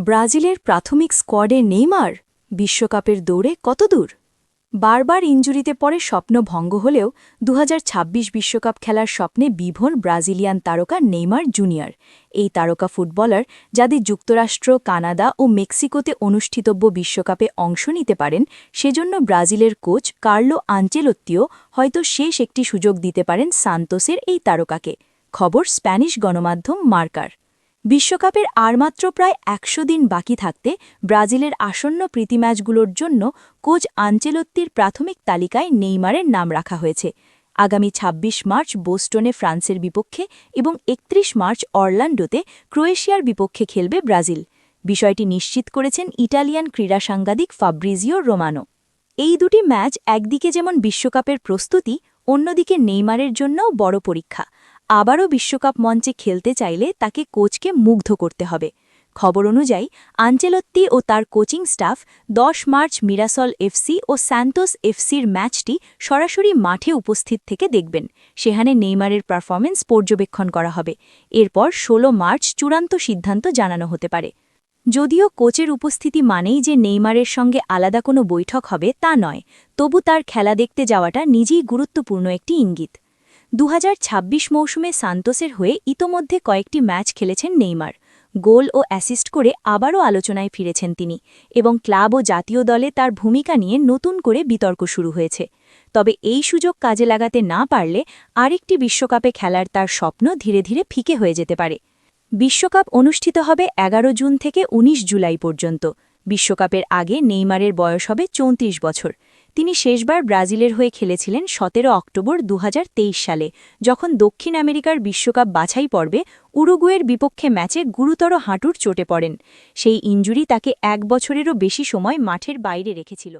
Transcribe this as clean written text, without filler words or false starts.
ব্রাজিলের প্রাথমিক স্কোয়াডে নেইমার বিশ্বকাপের দৌড়ে কতদূর? বারবার ইনজুরিতে পড়ে স্বপ্ন ভঙ্গ হলেও ২০২৬ বিশ্বকাপ খেলার স্বপ্নে বিভোর ব্রাজিলিয়ান তারকা নেইমার জুনিয়র। এই তারকা ফুটবলার যাদের যুক্তরাষ্ট্র, কানাডা ও মেক্সিকোতে অনুষ্ঠিতব্য বিশ্বকাপে অংশ নিতে পারেন, সেজন্য ব্রাজিলের কোচ কার্লো আনচেলোত্তিও হয়তো শেষ একটি সুযোগ দিতে পারেন সান্তোসের এই তারকাকে। খবর স্প্যানিশ গণমাধ্যম মার্কার। বিশ্বকাপের আর মাত্র প্রায় ১০০ দিন বাকি থাকতে ব্রাজিলের আসন্ন প্রীতি ম্যাচগুলোর জন্য কোচ আনচেলোত্তির প্রাথমিক তালিকায় নেইমারের নাম রাখা হয়েছে। আগামী ২৬ মার্চ বোস্টনে ফ্রান্সের বিপক্ষে এবং ৩১ মার্চ অরল্যান্ডোতে ক্রোয়েশিয়ার বিপক্ষে খেলবে ব্রাজিল। বিষয়টি নিশ্চিত করেছেন ইটালিয়ান ক্রীড়া সাংবাদিক ফাব্রিজিও রোমানো। এই দুটি ম্যাচ একদিকে যেমন বিশ্বকাপের প্রস্তুতি, অন্যদিকে নেইমারের জন্যও বড় পরীক্ষা। আবারও বিশ্বকাপ মঞ্চে খেলতে চাইলে তাকে কোচকে মুগ্ধ করতে হবে। খবর অনুযায়ী আনচেলোত্তি ও তার কোচিং স্টাফ ১০ মার্চ মিরাসল এফসি ও স্যান্টোস এফসির ম্যাচটি সরাসরি মাঠে উপস্থিত থেকে দেখবেন। সেখানে নেইমারের পারফরমেন্স পর্যবেক্ষণ করা হবে। এরপর ১৬ মার্চ চূড়ান্ত সিদ্ধান্ত জানানো হতে পারে। যদিও কোচের উপস্থিতি মানেই যে নেইমারের সঙ্গে আলাদা কোনো বৈঠক হবে তা নয়, তবু তার খেলা দেখতে যাওয়াটা নিজেই গুরুত্বপূর্ণ একটি ইঙ্গিত। ২০২৬ মৌসুমে সান্তোসের হয়ে ইতোমধ্যে কয়েকটি ম্যাচ খেলেছেন নেইমার। গোল ও অ্যাসিস্ট করে আবারও আলোচনায় ফিরেছেন তিনি, এবং ক্লাব ও জাতীয় দলে তার ভূমিকা নিয়ে নতুন করে বিতর্ক শুরু হয়েছে। তবে এই সুযোগ কাজে লাগাতে না পারলে আরেকটি বিশ্বকাপে খেলার তার স্বপ্ন ধীরে ধীরে ফিকে হয়ে যেতে পারে। বিশ্বকাপ অনুষ্ঠিত হবে ১১ জুন থেকে ১৯ জুলাই পর্যন্ত। বিশ্বকাপের আগে নেইমারের বয়স হবে ৩৪ বছর। তিনি শেষবার ব্রাজিলের হয়ে খেলেছিলেন ১৭ অক্টোবর ২০২৩ সালে, যখন দক্ষিণ আমেরিকার বিশ্বকাপ বাছাই পর্বে উরুগুয়ের বিপক্ষে ম্যাচে গুরুতর হাঁটুর চোটে পড়েন। সেই ইনজুরি তাকে ১ বছরেরও বেশি সময় মাঠের বাইরে রেখেছিল।